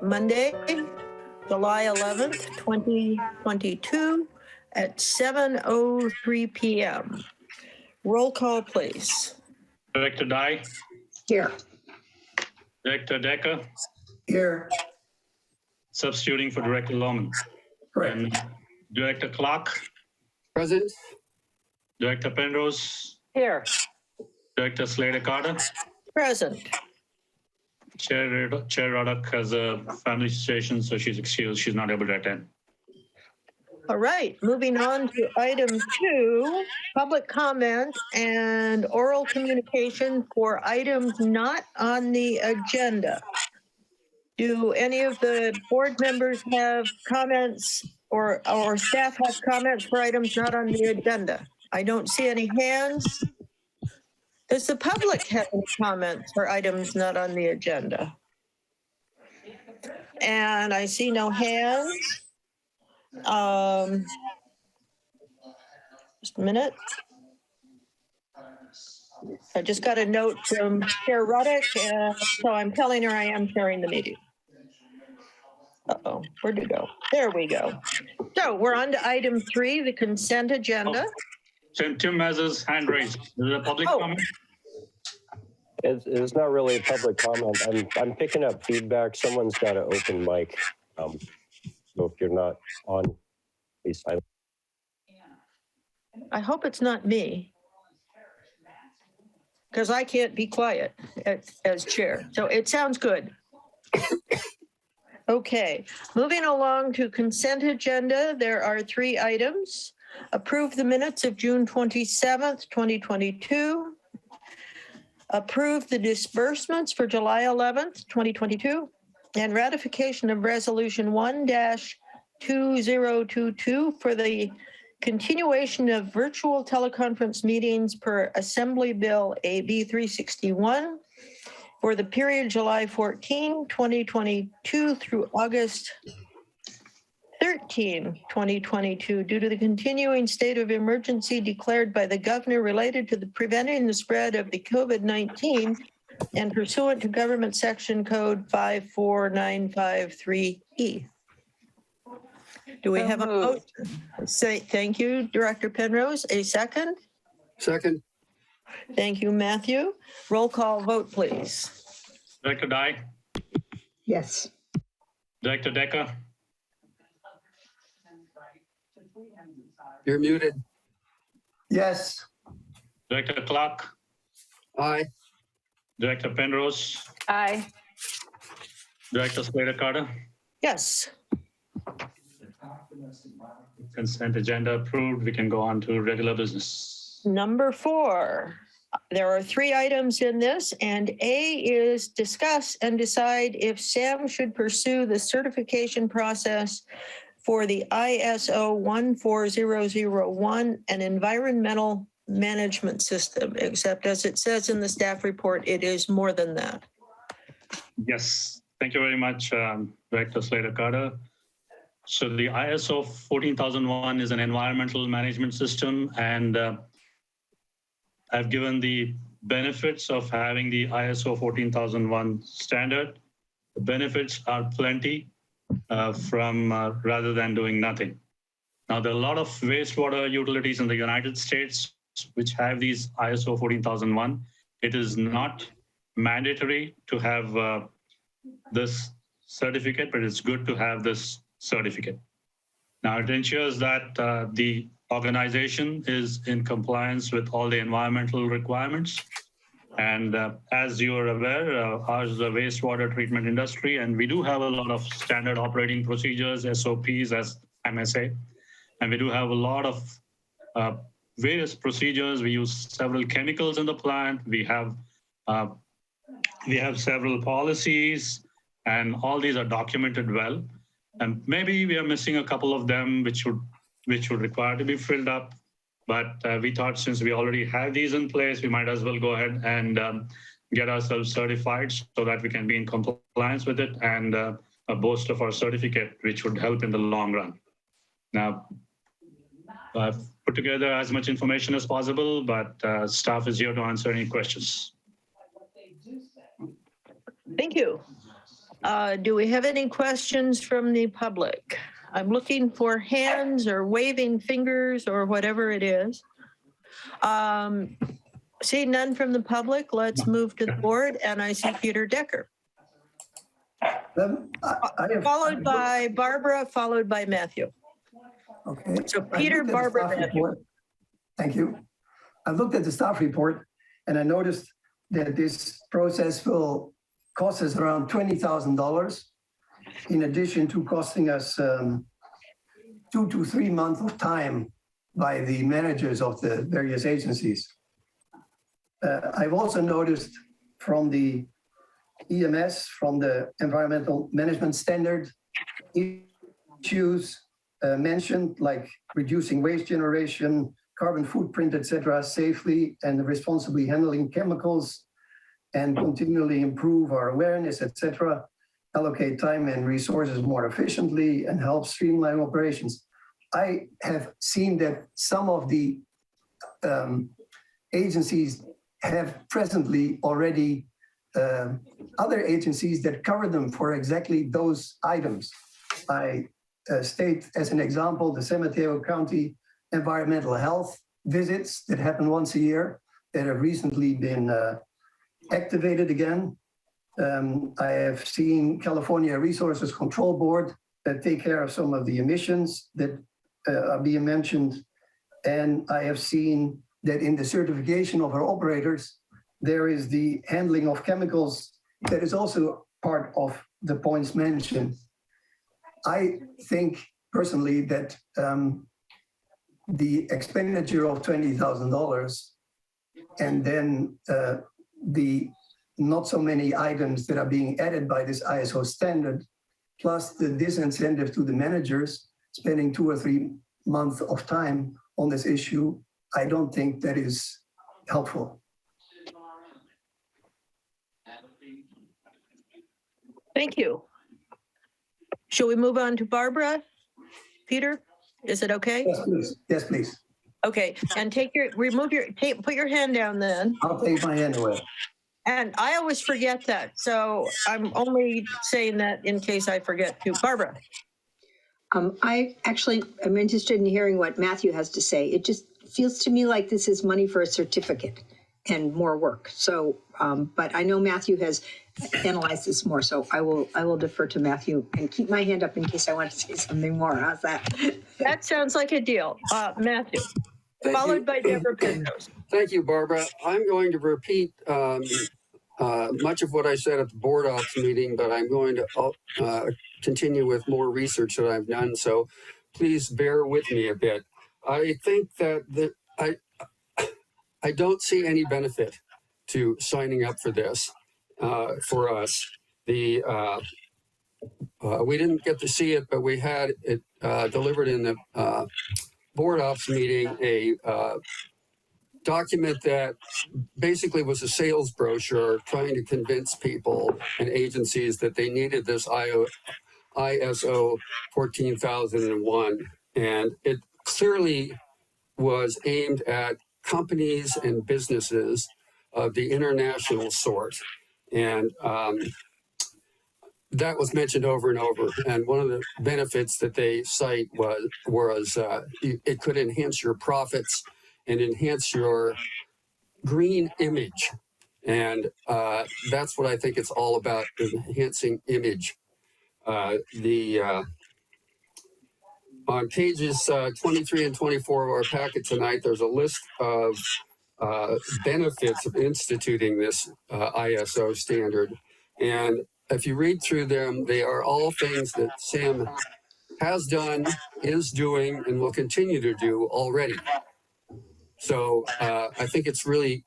Monday, July 11th, 2022 at 7:03 p.m. Roll call, please. Director Dye, Here. Director Decker, Here. substituting for Director Lohman. Correct. And Director Clark, Present. Director Penrose, Here. Director Slater Carter. Present. Chair Ruddock has a family situation, so she's excused. She's not able to attend. All right, moving on to item 2, public comment and oral communication for items not on the agenda. Do any of the board members have comments or staff have comments for items not on the agenda? I don't see any hands. Does the public have any comments for items not on the agenda? And I see no hands. Just a minute. I just got a note from Chair Ruddock, so I'm telling her I am chairing the meeting. Uh-oh, where'd it go? There we go. So we're on to item 3, the consent agenda. Tim has his hand raised. Is it a public comment? It's not really a public comment. I'm picking up feedback. Someone's got an open mic. So if you're not on, please silence. I hope it's not me, because I can't be quiet as chair. So it sounds good. Okay, moving along to consent agenda, there are 3 items. Approve the minutes of June 27th, 2022. Approve the disbursements for July 11th, 2022. And ratification of Resolution 1-2022 for the continuation of virtual teleconference meetings per Assembly Bill AB 361 for the period July 14, 2022 through August 13, 2022, due to the continuing state of emergency declared by the governor related to the preventing the spread of the COVID-19 and pursuant to government section code 54953E. Do we have a vote? Say thank you, Director Penrose. A second? Second. Thank you, Matthew. Roll call vote, please. Director Dye, Yes. Director Decker, You're muted. Yes. Director Clark, Aye. Director Penrose, Aye. Director Slater Carter. Yes. Consent agenda approved. We can go on to regular business. Number 4, there are 3 items in this, and A is discuss and decide if SAM should pursue the certification process for the ISO 14001, an environmental management system, except as it says in the staff report, it is more than that. Yes, thank you very much, Director Slater Carter. So the ISO 14001 is an environmental management system, and I've given the benefits of having the ISO 14001 standard. The benefits are plenty rather than doing nothing. Now, there are a lot of wastewater utilities in the United States which have these ISO 14001. It is not mandatory to have this certificate, but it's good to have this certificate. Now, it ensures that the organization is in compliance with all the environmental requirements. And as you are aware, ours is a wastewater treatment industry, and we do have a lot of standard operating procedures, SOPs, as MSA. And we do have a lot of various procedures. We use several chemicals in the plant. We have several policies, and all these are documented well. And maybe we are missing a couple of them which would require to be filled up. But we thought since we already have these in place, we might as well go ahead and get ourselves certified so that we can be in compliance with it and boast of our certificate, which would help in the long run. Now, I've put together as much information as possible, but staff is here to answer any questions. Thank you. Do we have any questions from the public? I'm looking for hands or waving fingers or whatever it is. See none from the public. Let's move to the board, and I see Peter Decker, I have- followed by Barbara, followed by Matthew. Okay. So I Peter, looked at the Barbara, staff Matthew. report. Thank you. I looked at the staff report and I noticed that this process will cost us around $20,000 in addition to costing us 2 to 3 months of time by the managers of the various agencies. I've also noticed from the EMS, from the environmental management standard, issues mentioned like reducing waste generation, carbon footprint, etc., safely and responsibly handling chemicals, and continually improve our awareness, etc., allocate time and resources more efficiently, and help streamline operations. I have seen that some of the agencies have presently already other agencies that cover them for exactly those items. I state as an example the San Mateo County environmental health visits that happen once a year that have recently been activated again. I have seen California Resources Control Board that take care of some of the emissions that are being mentioned. And I have seen that in the certification of our operators, there is the handling of chemicals that is also part of the points mentioned. I think personally that the expenditure of $20,000 and then the not so many items that are being added by this ISO standard, plus the disincentive to the managers spending 2 or 3 months of time on this issue, I don't think that is helpful. Thank you. Shall we move on to Barbara? Peter, is it okay? Yes, please. Yes, please. Okay, and put your hand down then. I'll take my hand away. And I always forget that, so I'm only saying that in case I forget to. Barbara. I actually am interested in hearing what Matthew has to say. It just feels to me like this is money for a certificate and more work. So, but I know Matthew has analyzed this more, so I will defer to Matthew and keep my hand up in case I want to say something more. How's that? That sounds like a deal. Matthew, followed by Deborah Pintos. Thank you, Barbara. I'm going to repeat much of what I said at the board ops meeting, but I'm going to continue with more research that I've done. So please bear with me a bit. I think that I don't see any benefit to signing up for this for us. We didn't get to see it, but we had it delivered in the board ops meeting, a document that basically was a sales brochure trying to convince people and agencies that they needed this ISO 14001. And it clearly was aimed at companies and businesses of the international sort. And that was mentioned over and over. And one of the benefits that they cite was it could enhance your profits and enhance your green image. And that's what I think it's all about, enhancing image. On pages 23 and 24 of our packet tonight, there's a list of benefits of instituting this ISO standard. And if you read through them, they are all things that Sam has done, is doing, and will continue to do already. So I think it's really,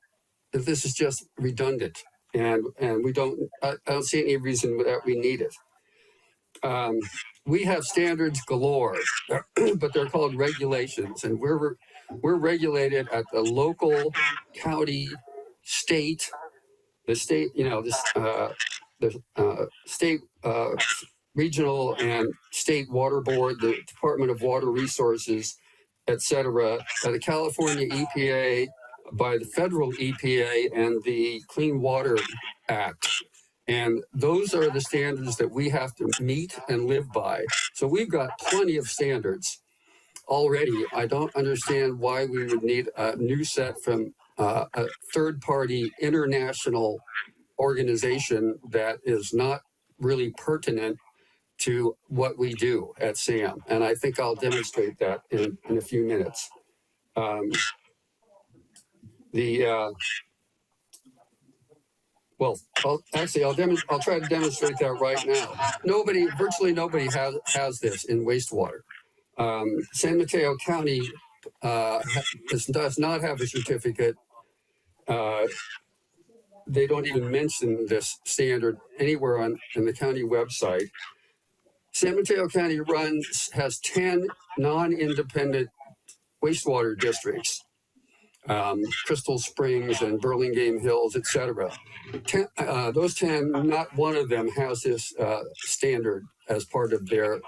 this is just redundant, and I don't see any reason that we need it. We have standards galore, but they're called regulations, and we're regulated at the local, county, state, the state, the state, regional and state water board, the Department of Water Resources, et cetera, by the California EPA, by the federal EPA and the Clean Water Act. And those are the standards that we have to meet and live by. So we've got plenty of standards already. I don't understand why we would need a new set from a third-party international organization that is not really pertinent to what we do at SAM. And I think I'll demonstrate that in a few minutes. Well, I'll try to demonstrate that right now. Virtually nobody has this in wastewater. San Mateo County does not have a certificate. They don't even mention this standard anywhere in the county website. San Mateo County has 10 non-independent wastewater districts. Crystal Springs and Burlingame Hills, et cetera. Those 10, not one of them has this standard as part of their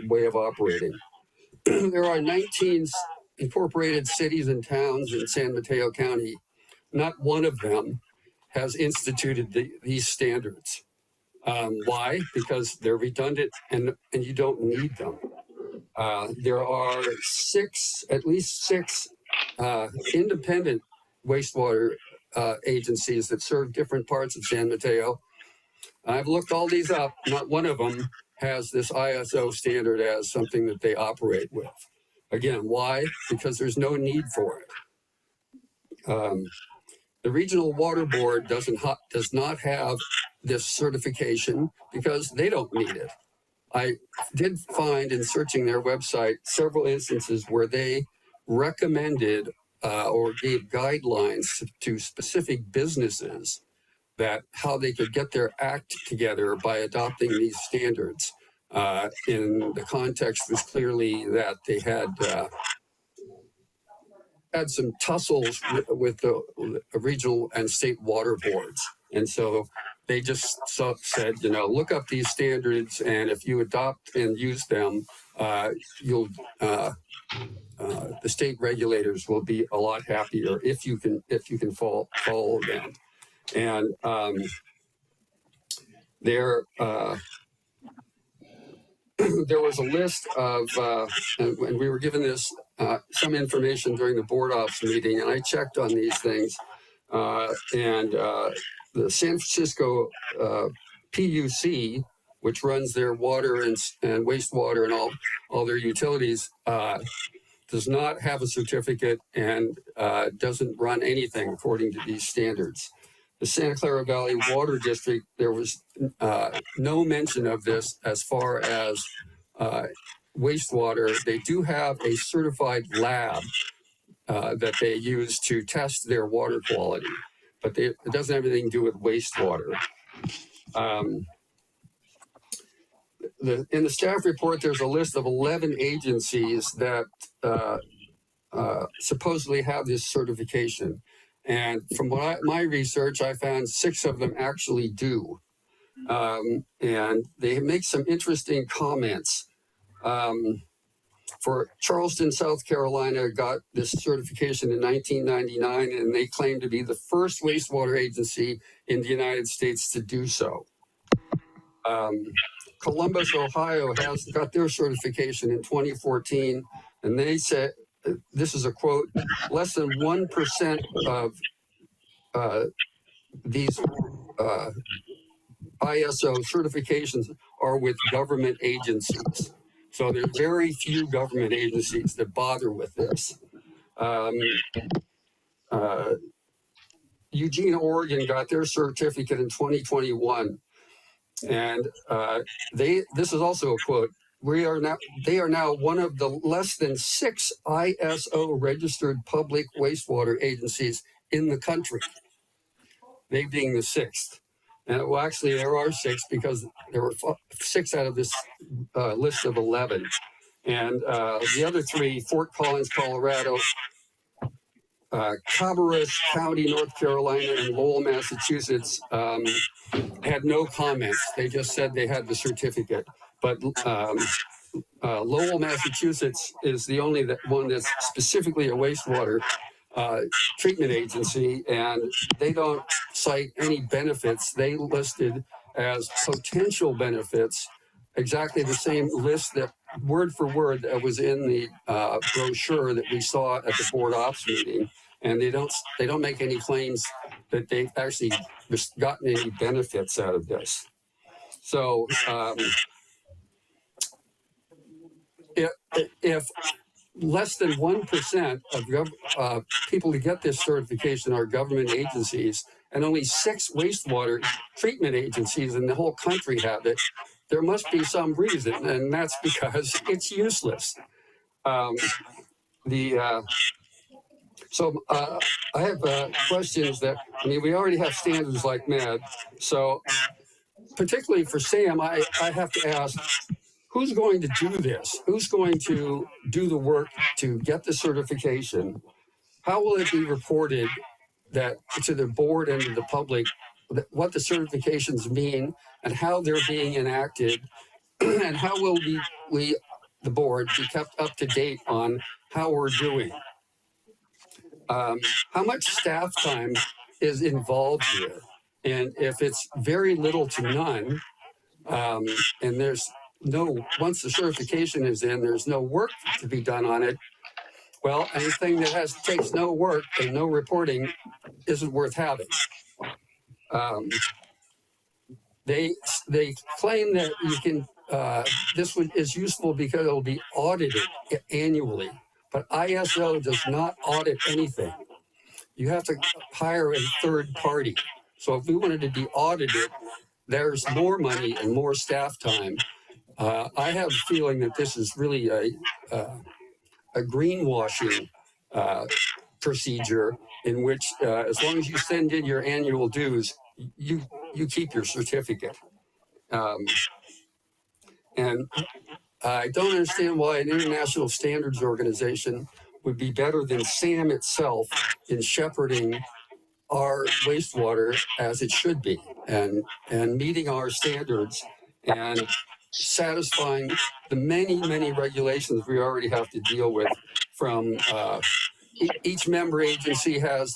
way of operating. There are 19 incorporated cities and towns in San Mateo County. Not one of them has instituted these standards. Why? Because they're redundant and you don't need them. There are at least six independent wastewater agencies that serve different parts of San Mateo. I've looked all these up. Not one of them has this ISO standard as something that they operate with. Again, why? Because there's no need for it. The Regional Water Board does not have this certification because they don't need it. I did find in searching their website several instances where they recommended or gave guidelines to specific businesses that how they could get their act together by adopting these standards. In the context was clearly that they had some tussles with the regional and state water boards. And so they just said, look up these standards, and if you adopt and use them, the state regulators will be a lot happier if you can follow them. And there was a list of, and we were given this some information during the board ops meeting, and I checked on these things. The San Francisco PUC, which runs their water and wastewater and all their utilities, does not have a certificate and doesn't run anything according to these standards. The Santa Clara Valley Water District, there was no mention of this as far as wastewater. They do have a certified lab that they use to test their water quality, but it doesn't have anything to do with wastewater. In the staff report, there's a list of 11 agencies that supposedly have this certification. And from my research, I found 6 of them actually do. And they make some interesting comments. For Charleston, South Carolina, got this certification in 1999, and they claim to be the first wastewater agency in the United States to do so. Columbus, Ohio has got their certification in 2014, and they said, this is a quote, less than 1% of these ISO certifications are with government agencies. So there's very few government agencies that bother with this. Eugene, Oregon got their certificate in 2021. And this is also a quote, they are now one of the less than 6 ISO registered public wastewater agencies in the country. They being the 6th. And well, actually there are 6 because there were 6 out of this list of 11. And the other 3, Fort Collins, Colorado, Cabarrus County, North Carolina, and Lowell, Massachusetts had no comments. They just said they had the certificate. But Lowell, Massachusetts is the only one that's specifically a wastewater treatment agency, and they don't cite any benefits. They listed as potential benefits exactly the same list that word for word that was in the brochure that we saw at the board ops meeting, and they don't make any claims that they've actually gotten any benefits out of this. So if less than 1% of people who get this certification are government agencies, and only 6 wastewater treatment agencies in the whole country have it, there must be some reason, and that's because it's useless. So I have questions that, I mean, we already have standards like MED, so particularly for Sam, I have to ask, who's going to do this? Who's going to do the work to get the certification? How will it be reported that to the board and to the public what the certifications mean and how they're being enacted? And how will we, the board, be kept up to date on how we're doing? How much staff time is involved here? And if it's very little to none, and there's once the certification is in, there's no work to be done on it. Well, anything that takes no work and no reporting isn't worth having. They claim that you can, this is useful because it'll be audited annually, but ISO does not audit anything. You have to hire a third party. So if we wanted to be audited, there's more money and more staff time. I have a feeling that this is really a greenwashing procedure in which, as long as you send in your annual dues, you keep your certificate. And I don't understand why an international standards organization would be better than SAM itself in shepherding our wastewater as it should be, and meeting our standards and satisfying the many regulations we already have to deal with. From each member agency has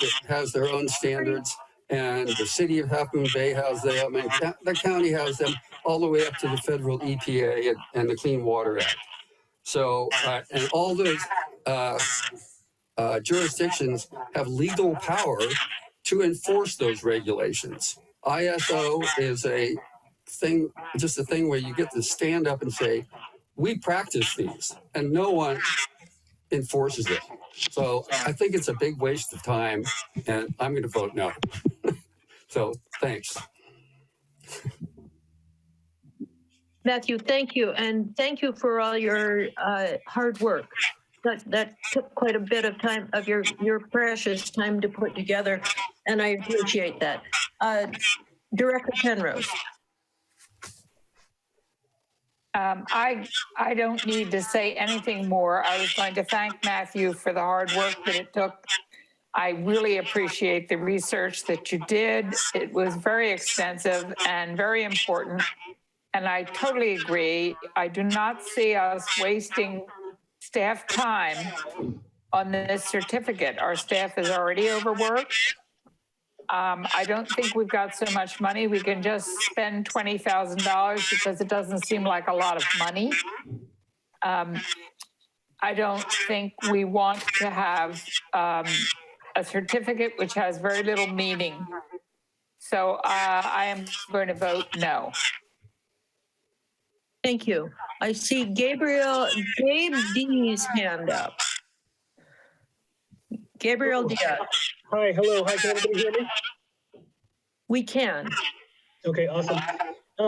their own standards, and the city of Half Moon Bay has them, and the county has them, all the way up to the federal EPA and the Clean Water Act. So and all those jurisdictions have legal power to enforce those regulations. ISO is a thing, just a thing where you get to stand up and say, we practice these, and no one enforces it. So I think it's a big waste of time, and I'm going to vote no. So thanks. Matthew, thank you. And thank you for all your hard work. That took quite a bit of time, of your precious time to put together, and I appreciate that. Director Penrose. I don't need to say anything more. I was going to thank Matthew for the hard work that it took. I really appreciate the research that you did. It was very extensive and very important. And I totally agree. I do not see us wasting staff time on this certificate. Our staff is already overworked. I don't think we've got so much money. We can just spend $20,000 because it doesn't seem like a lot of money. I don't think we want to have a certificate which has very little meaning. So I am going to vote no. Thank you. I see Gabe D's hand up. Gabriel Diaz. Hi, hello. Hi, can everybody hear me? We can. Okay, awesome.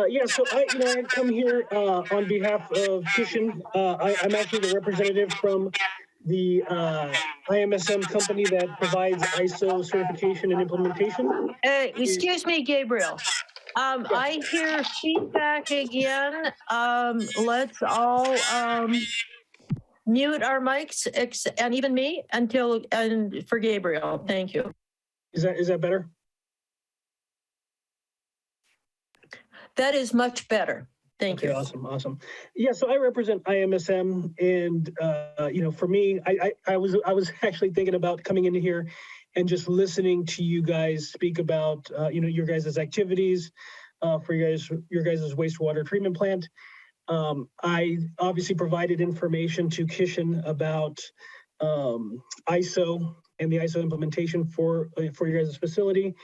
Yeah, so I come here on behalf of Kishan. I'm actually the representative from the IMSM company that provides ISO certification and implementation. Excuse me, Gabriel. I hear feedback again. Let's all mute our mics, and even me, and for Gabriel. Thank you. Is that better? That is much better. Thank Okay, you. awesome. Yeah, so I represent IMSM, and for me, I was actually thinking about coming into here and just listening to you guys speak about your guys' activities for your guys' wastewater treatment plant. I obviously provided information to Kishan about ISO and the ISO implementation for your guys' facility.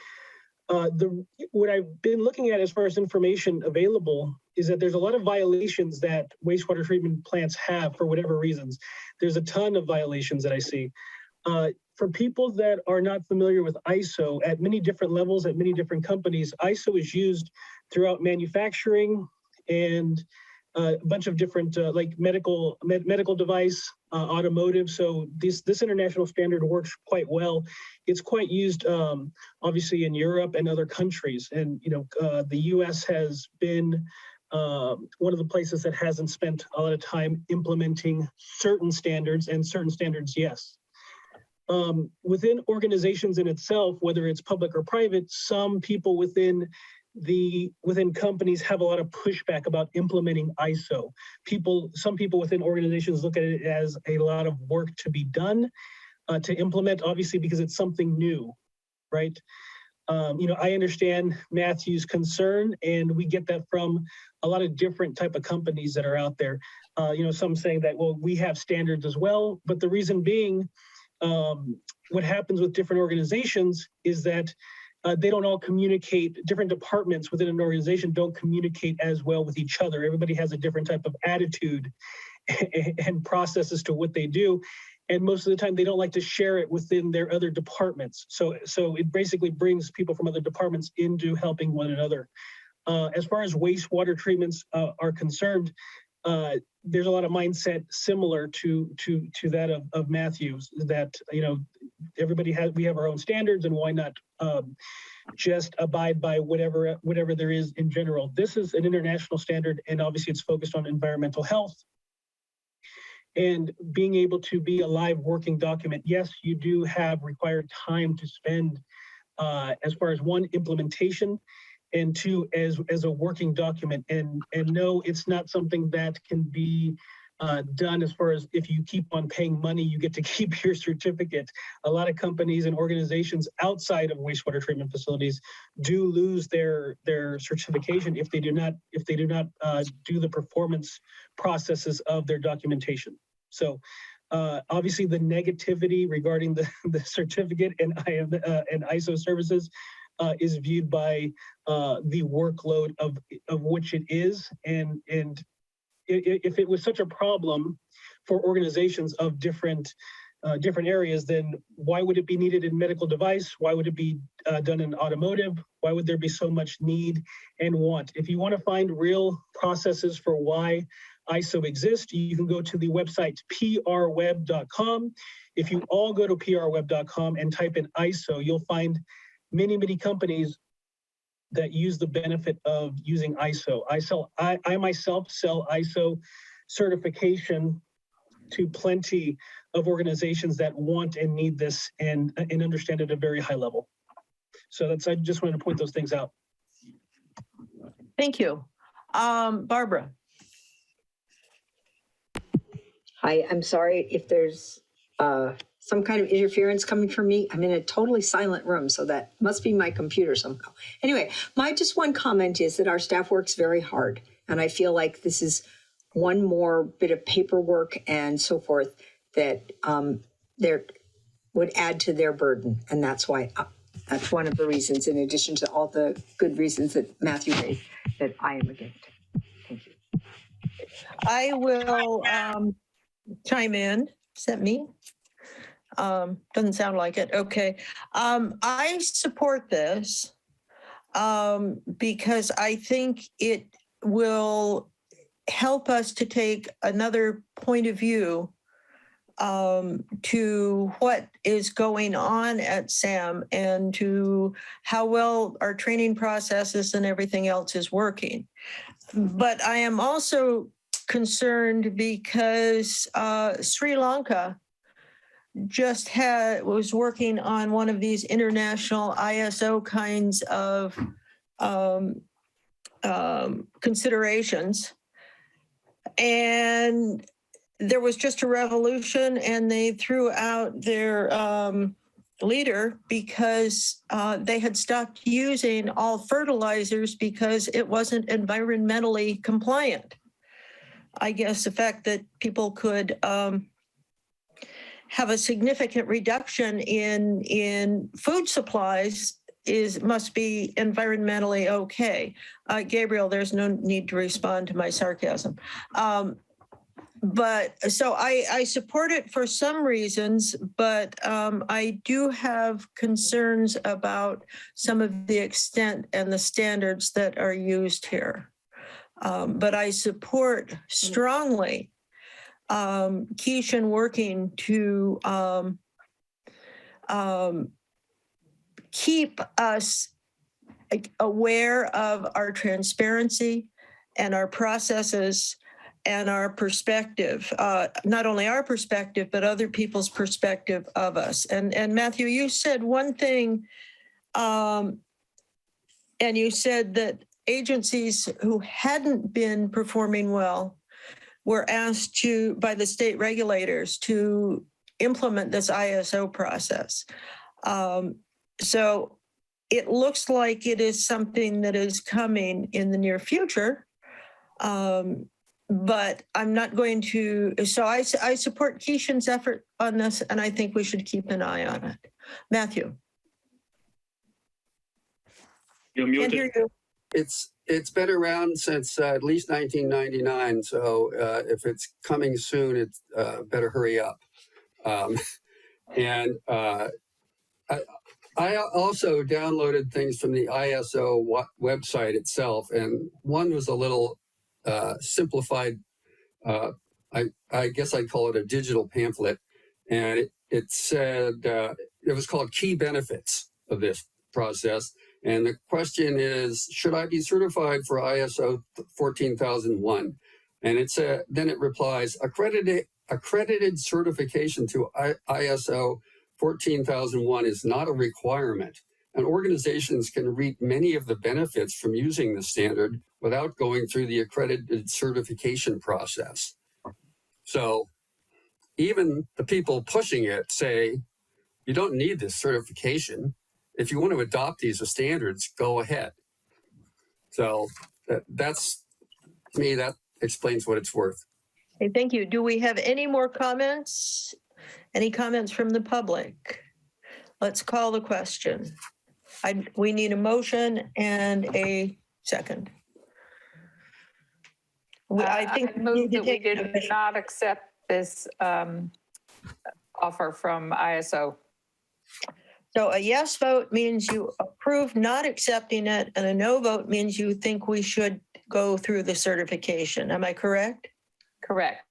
What I've been looking at as far as information available is that there's a lot of violations that wastewater treatment plants have for whatever reasons. There's a ton of violations that I see. For people that are not familiar with ISO, at many different levels, at many different companies, ISO is used throughout manufacturing and a bunch of different like medical device, automotive. So this international standard works quite well. It's quite used obviously in Europe and other countries. And the US has been one of the places that hasn't spent a lot of time implementing certain standards, and certain standards, yes. Within organizations in itself, whether it's public or private, some people within companies have a lot of pushback about implementing ISO. Some people within organizations look at it as a lot of work to be done to implement, obviously, because it's something new, right? I understand Matthew's concern, and we get that from a lot of different type of companies that are out there. Some saying that, well, we have standards as well, but the reason being, what happens with different organizations is that they don't all communicate. Different departments within an organization don't communicate as well with each other. Everybody has a different type of attitude and processes to what they do. And most of the time they don't like to share it within their other departments. So it basically brings people from other departments into helping one another. As far as wastewater treatments are concerned, there's a lot of mindset similar to that of Matthew's, that we have our own standards, and why not just abide by whatever there is in general. This is an international standard, and obviously it's focused on environmental health and being able to be a live working document. Yes, you do have required time to spend as far as one, implementation, and two, as a working document. And no, it's not something that can be done as far as if you keep on paying money, you get to keep your certificate. A lot of companies and organizations outside of wastewater treatment facilities do lose their certification if they do not do the performance processes of their documentation. So obviously the negativity regarding the certificate and ISO services is viewed by the workload of which it is, and if it was such a problem for organizations of different areas, then why would it be needed in medical device? Why would it be done in automotive? Why would there be so much need and want? If you want to find real processes for why ISO exists, you can go to the website prweb.com. If you all go to prweb.com and type in ISO, you'll find many companies that use the benefit of using ISO. I myself sell ISO certification to plenty of organizations that want and need this and understand it at a very high level. So I just wanted to point those things out. Thank you. Barbara. Hi, I'm sorry if there's some kind of interference coming from me. I'm in a totally silent room, so that must be my computer somehow. Anyway, my just one comment is that our staff works very hard, and I feel like this is one more bit of paperwork and so forth that there would add to their burden, and that's why that's one of the reasons, in addition to all the good reasons that Matthew raised, that I am against it. Thank you. I will chime in. Is that me? Doesn't sound like it. Okay. I support this because I think it will help us to take another point of view to what is going on at SAM and to how well our training processes and everything else is working. But I am also concerned because Sri Lanka just was working on one of these international ISO kinds of considerations. And there was just a revolution, and they threw out their leader because they had stopped using all fertilizers because it wasn't environmentally compliant. I guess the fact that people could have a significant reduction in food supplies must be environmentally okay. Gabriel, there's no need to respond to my sarcasm. But so I support it for some reasons, but I do have concerns about some of the extent and the standards that are used here. But I support strongly Keishan working to keep us aware of our transparency and our processes and our perspective, not only our perspective, but other people's perspective of us. And Matthew, you said one thing, and you said that agencies who hadn't been performing well were asked to, by the state regulators, to implement this ISO process. So it looks like it is something that is coming in the near future. But I'm not going to, so I support Keishan's effort on this, and I think we should keep an eye on it. Matthew. You're Can't hear muted. you. It's been around since at least 1999. So if it's coming soon, it's better hurry up. And I also downloaded things from the ISO website itself, and one was a little simplified. I guess I'd call it a digital pamphlet, and it said it was called Key Benefits of this process. And the question is, should I be certified for ISO 14001? And then it replies, accredited certification to ISO 14001 is not a requirement, and organizations can reap many of the benefits from using the standard without going through the accredited certification process. So even the people pushing it say, you don't need this certification. If you want to adopt these as standards, go ahead. So that's, to me, that explains what it's worth. Okay, thank you. Do we have any more comments? Any comments from the public? Let's call the question. We need a motion and a second. I think I move that we did not accept this offer from ISO. So a yes vote means you approve not accepting it, and a no vote means you think we should go through the certification. Am I correct? Correct.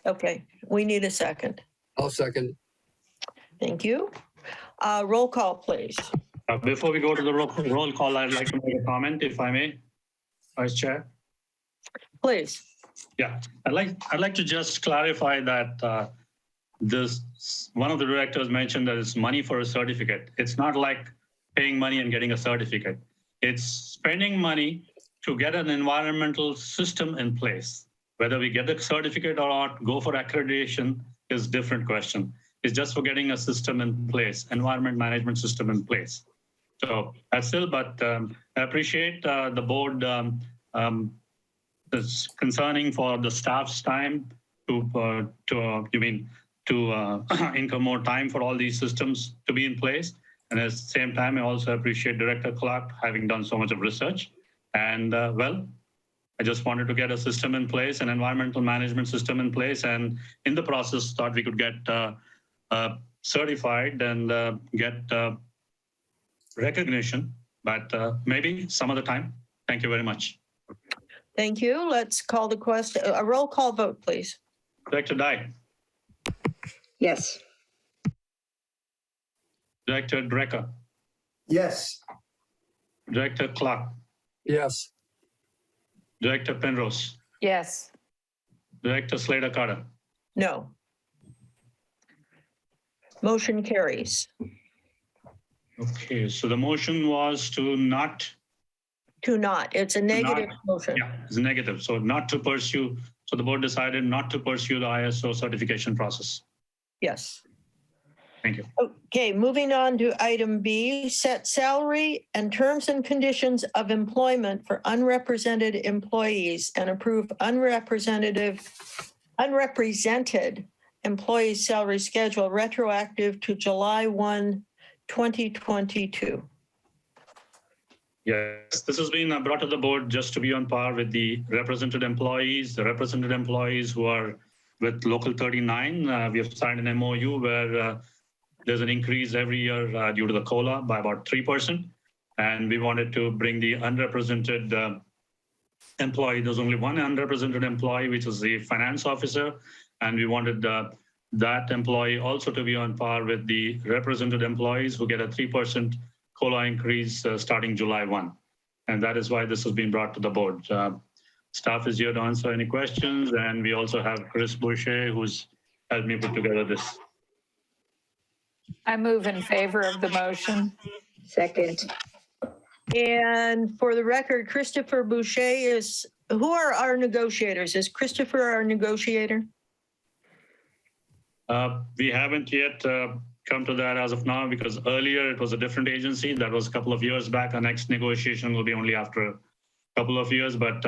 Okay, we need a second. I'll second. Thank you. Roll call, please. Before we go to the roll call, I'd like to make a comment, if I may, Vice Chair. Please. Yeah, I'd like to just clarify that this one of the directors mentioned that it's money for a certificate. It's not like paying money and getting a certificate. It's spending money to get an environmental system in place. Whether we get the certificate or not, go for accreditation is a different question. It's just for getting a system in place, environment management system in place. So that's still, but I appreciate the board is concerning for the staff's time to incur more time for all these systems to be in place. And at the same time, I also appreciate Director Clark having done so much of research. And well, I just wanted to get a system in place, an environmental management system in place. And in the process, thought we could get certified and get recognition, but maybe some other time. Thank you very much. Thank you. Let's call the question. A roll call vote, please. Director Dye. Yes. Director Drecker. Yes. Director Clark. Yes. Director Penrose. Yes. Director Slater Carter. No. Motion carries. Okay, so the motion was to not To not, it's a negative motion. Yeah, it's negative. So not to pursue. So the board decided not to pursue the ISO certification process. Yes. Thank you. Okay, moving on to item B, set salary and terms and conditions of employment for unrepresented employees and approve unrepresented employees' salary schedule retroactive to July 1, 2022. Yes, this has been brought to the board just to be on par with the represented employees who are with Local 39. We have signed an MOU where there's an increase every year due to the COLA by about 3%. And we wanted to bring the unrepresented employee. There's only one unrepresented employee, which is the finance officer. And we wanted that employee also to be on par with the represented employees who get a 3% COLA increase starting July 1. And that is why this has been brought to the board. Staff is here to answer any questions. And we also have Chris Boucher, who's helped me put together this. I move in favor of the motion. Second. And for the record, Christopher Boucher is, who are our negotiators? Is Christopher our negotiator? We haven't yet come to that as of now, because earlier it was a different agency. That was a couple of years back. Our next negotiation will be only after a couple of years. But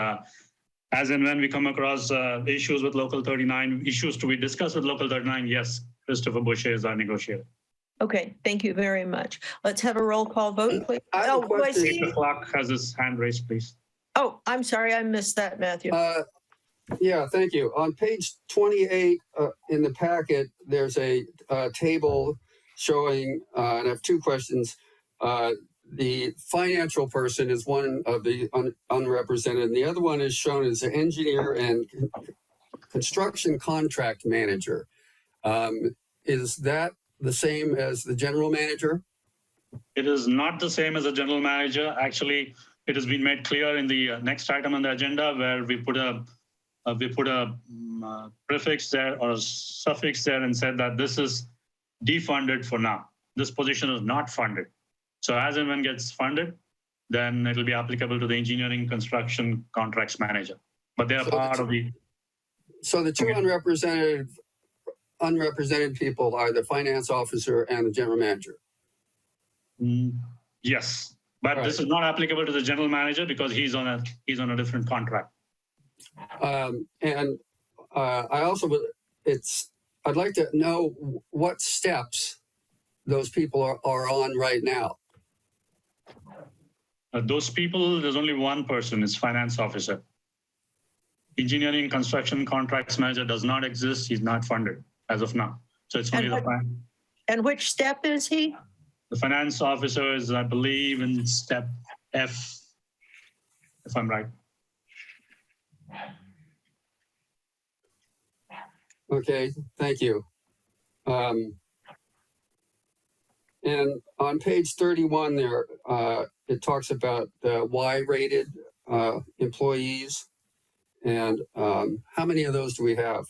as and when we come across issues with Local 39, issues to be discussed with Local 39, yes, Christopher Boucher is our negotiator. Okay, thank you very much. Let's have a roll call vote, please. I have a do I question. see? The clerk has his hand raised, please. Oh, I'm sorry, I missed that, Matthew. Yeah, thank you. On page 28 in the packet, there's a table showing, and I have two questions. The financial person is one of the unrepresented, and the other one is shown as the engineer and construction contract manager. Is that the same as the general manager? It is not the same as a general manager. Actually, it has been made clear in the next item on the agenda where we put a prefix there or a suffix there and said that this is defunded for now. This position is not funded. So as and when gets funded, then it'll be applicable to the engineering construction contracts manager. But they're part of the. So the two unrepresented people are the finance officer and the general manager. Yes, but Right. This is not applicable to the general manager because he's on a different contract. I also I'd like to know what steps those people are on right now. Those people, there's only one person, is finance officer. Engineering construction contracts manager does not exist. He's not funded as of now. So it's only And which step is he? the finance officer is, I believe, in step F, if I'm right. Okay, thank you. And on page 31 there, it talks about the Y-rated employees. And how many of those do we have?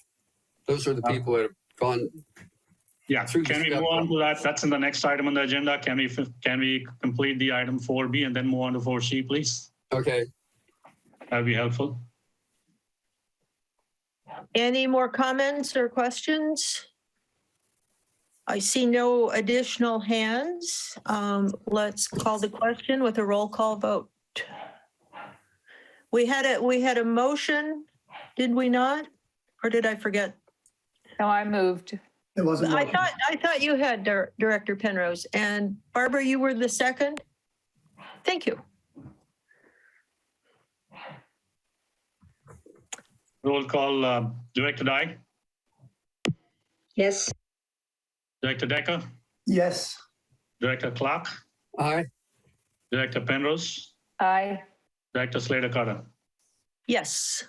Those are the people that have gone. Yeah, can we move on to that? That's in the next item on the agenda. Can we complete the item 4B and then move on to 4C, please? Okay. That'd be helpful. Any more comments or questions? I see no additional hands. Let's call the question with a roll call vote. We had a motion, did we not? Or did I forget? No, I moved. It wasn't. I thought you had, Director Penrose, and Barbara, you were the second? Thank you. Roll call, Director Dye, Yes. Director Decker, Yes. Director Clark, Aye. Director Penrose, Aye. Director Slater-Carter. Yes.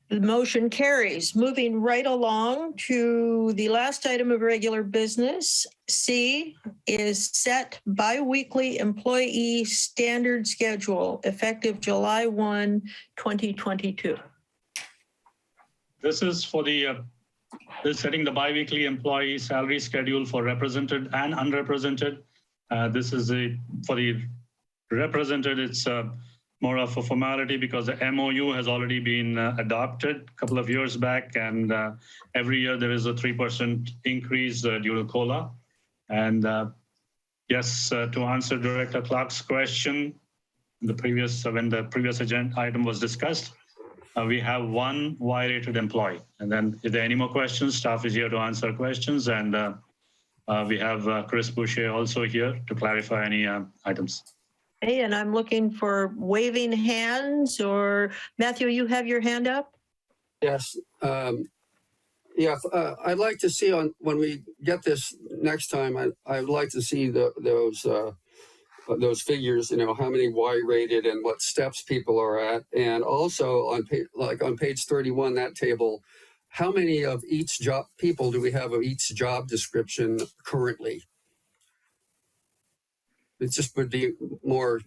The motion carries. Moving right along to the last item of regular business. C is set biweekly employee standard schedule effective July 1, 2022. This is for the this setting the biweekly employee salary schedule for represented and unrepresented This is for the represented, it's more of a formality because the MOU has already been adopted a couple of years back, and every year there is a 3% increase due to COLA. And yes, to answer Director Clark's question, when the previous agenda item was discussed, we have one Y-rated employee. And then if there are any more questions, staff is here to answer questions. And we have Chris Boucher also here to clarify any items. Hey, and I'm looking for waving hands, or Matthew, you have your hand up? Yes. Yeah, I'd like to see when we get this next time, I'd like to see those figures, how many Y-rated and what steps people are at. And also on page 31, that table, how many of each job people do we have of each job description currently? It just would be more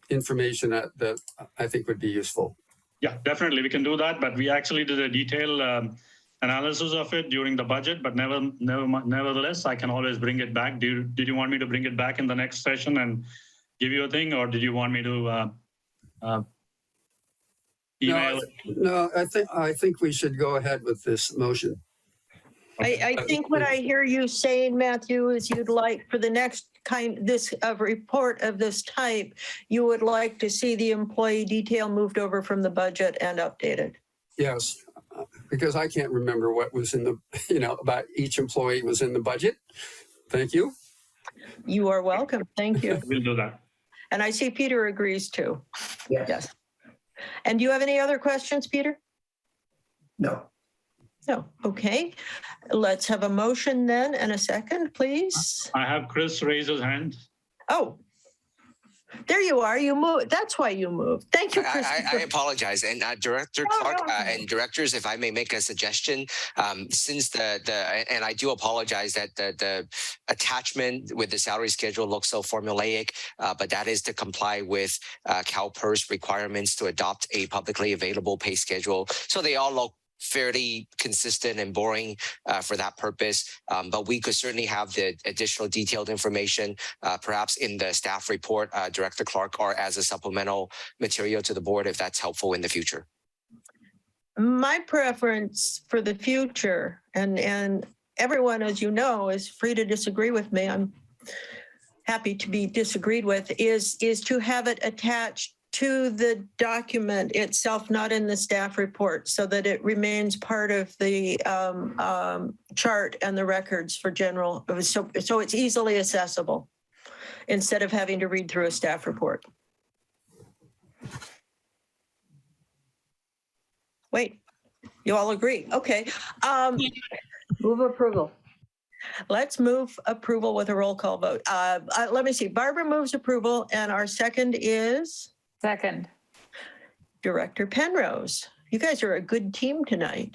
information that I think would be useful. Yeah, definitely. We can do that. But we actually did a detailed analysis of it during the budget. But nevertheless, I can always bring it back. Did you want me to bring it back in the next session and give you a thing? Or did you want me to email? No, I think we should go ahead with this motion. I think what I hear you saying, Matthew, is you'd like for the next report of this type, you would like to see the employee detail moved over from the budget and updated. Yes, because I can't remember what was in the, about each employee was in the budget. Thank you. You are welcome. Thank you. We'll do that. And I see Peter agrees too. Yes. And do you have any other questions, Peter? No. No. Okay. Let's have a motion then and a second, please. I have Chris raise his hand. Oh, there you are. You moved. That's why you moved. Thank you, Chris. I apologize. And Director Clark and directors, if I may make a suggestion, since and I do apologize that the attachment with the salary schedule looks so formulaic, but that is to comply with CalPERS requirements to adopt a publicly available pay schedule. So they all look fairly consistent and boring for that purpose. But we could certainly have the additional detailed information, perhaps in the staff report, Director Clark, or as a supplemental material to the board, if that's helpful in the future. My preference for the future, and everyone, as you know, is free to disagree with me. I'm happy to be disagreed with, is to have it attached to the document itself, not in the staff report, so that it remains part of the chart and the records for general, so it's easily accessible instead of having to read through a staff report. Wait, you all agree? Okay. Move approval. Let's move approval with a roll call vote. Let me see. Barbara moves approval, and our second is? Second. Director Penrose. You guys are a good team tonight.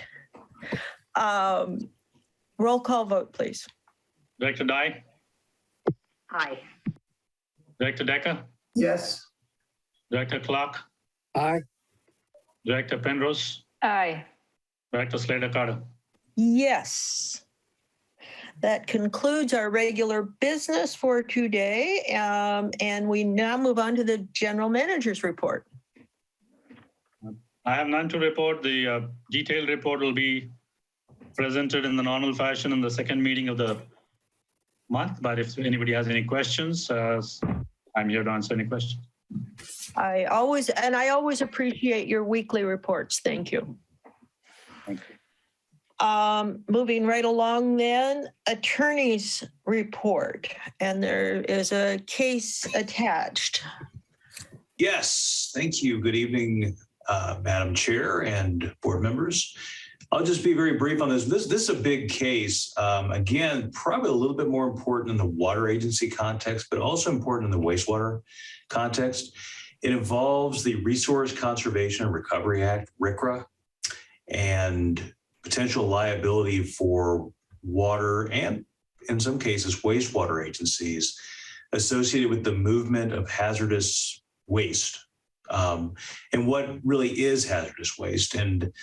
Roll call vote, please. Director Dye? Aye. Director Decker? Yes. Director Clark? Aye. Director Penrose? Aye. Director Slater-Carter? Yes. That concludes our regular business for today, and we now move on to the general manager's report. I have none to report. The detailed report will be presented in the normal fashion in the second meeting of the month, but if anybody has any questions, I'm here to answer any questions. I always appreciate your weekly reports. Thank you. Thank you. Moving right along then, attorney's report, and there is a case attached. Yes, thank you. Good evening, Madam Chair and board members. I'll just be very brief on this. This is a big case. Again, probably a little bit more important in the water agency context, but also important in the wastewater context. It involves the Resource Conservation and Recovery Act, RCRA, and potential liability for water and, in some cases, wastewater agencies associated with the movement of hazardous waste, and what really is hazardous waste. And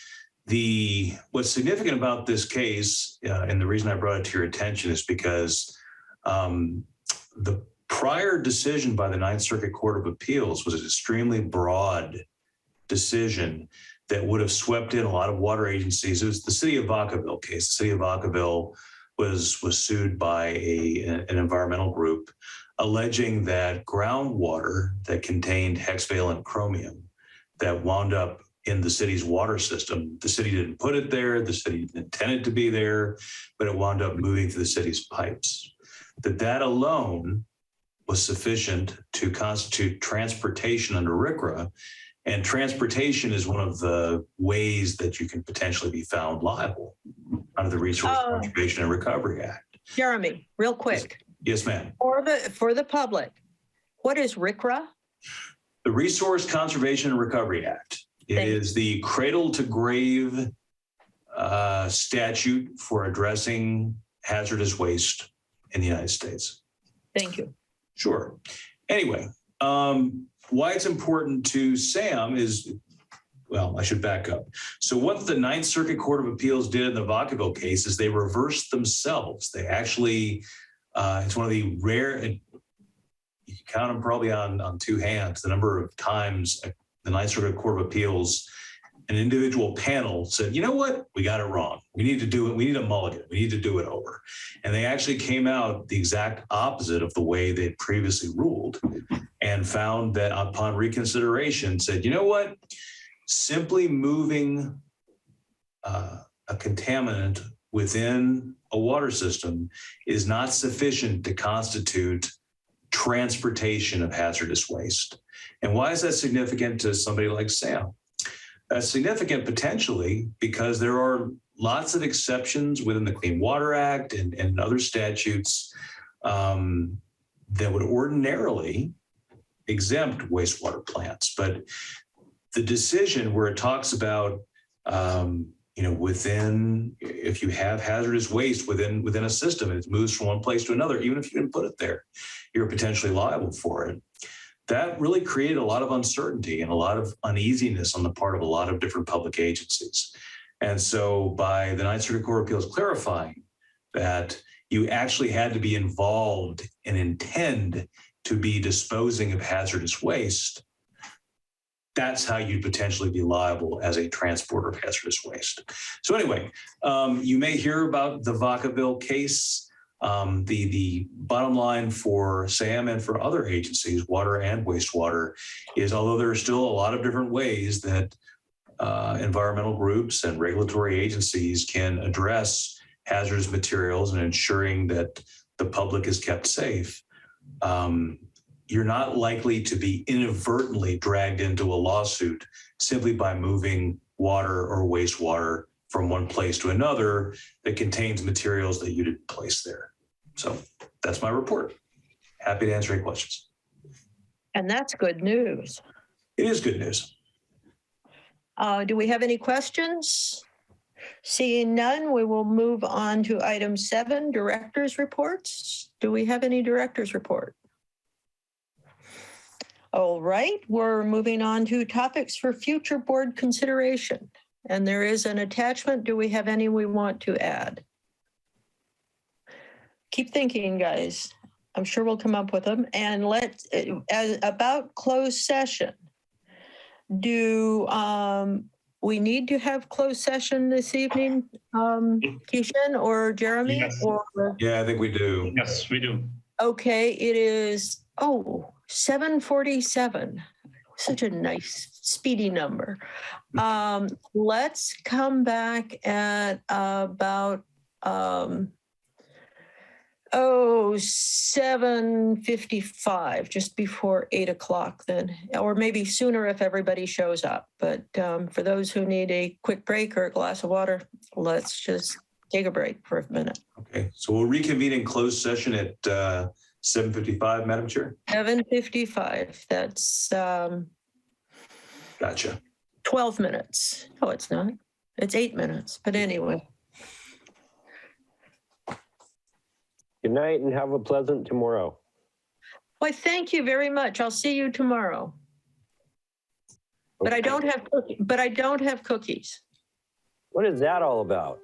what's significant about this case, and the reason I brought it to your attention, is because the prior decision by the Ninth Circuit Court of Appeals was an extremely broad decision that would have swept in a lot of water agencies. It was the city of Vacaville case. The city of Vacaville was sued by an environmental group alleging that groundwater that contained hexavalent chromium that wound up in the city's water system. The city didn't put it there. The city didn't intend it to be there, but it wound up moving through the city's pipes. That alone was sufficient to constitute transportation under RCRA. And transportation is one of the ways that you can potentially be found liable under the Resource Conservation and Recovery Act. Jeremy, real quick. Yes, ma'am. For the public, what is RCRA? The Resource Conservation and Recovery Act. It is the cradle to grave statute for addressing hazardous waste in the United States. Thank you. Sure. Anyway, why it's important to SAM is, well, I should back up. So what the Ninth Circuit Court of Appeals did in the Vacaville case is they reversed themselves. They actually, it's one of the rare, you can count them probably on two hands, the number of times the Ninth Circuit Court of Appeals, an individual panel said, you know what, we got it wrong. We need to do it. We need a mulligan. We need to do it over. And they actually came out the exact opposite of the way they'd previously ruled and found that upon reconsideration said, you know what, simply moving a contaminant within a water system is not sufficient to constitute transportation of hazardous waste. And why is that significant to somebody like Sam? That's significant potentially because there are lots of exceptions within the Clean Water Act and other statutes that would ordinarily exempt wastewater plants. But the decision where it talks about, within, if you have hazardous waste within a system and it moves from one place to another, even if you didn't put it there, you're potentially liable for it. That really created a lot of uncertainty and a lot of uneasiness on the part of a lot of different public agencies. And so by the Ninth Circuit Court of Appeals clarifying that you actually had to be involved and intend to be disposing of hazardous waste, that's how you'd potentially be liable as a transporter of hazardous waste. So anyway, you may hear about the Vacaville case. The bottom line for SAM and for other agencies, water and wastewater, is although there are still a lot of different ways that environmental groups and regulatory agencies can address hazardous materials and ensuring that the public is kept safe, you're not likely to be inadvertently dragged into a lawsuit simply by moving water or wastewater from one place to another that contains materials that you didn't place there. So that's my report. Happy to answer any questions. And that's good news. It is good news. Do we have any questions? Seeing none, we will move on to item 7, director's reports. Do we have any director's report? All right, we're moving on to topics for future board consideration. And there is an attachment. Do we have any we want to add? Keep thinking, guys. I'm sure we'll come up with them. And about closed session. Do we need to have closed session this evening, Keishan or Jeremy? Yes. Or Yeah, I think we do. Yes, we do. okay, it is 7:47. Such a nice speedy number. Let's come back at about 7:55, just before 8 o'clock then, or maybe sooner if everybody shows up. But for those who need a quick break or a glass of water, let's just take a break for a minute. Okay, so we'll reconvene in closed session at 7:55, Madam Chair. 7:55, that's Gotcha. 12 minutes. Oh, it's not. It's 8 minutes, but anyway. Good night and have a pleasant tomorrow. Why, thank you very much. I'll see you tomorrow. But I don't have cookies. What is that all about?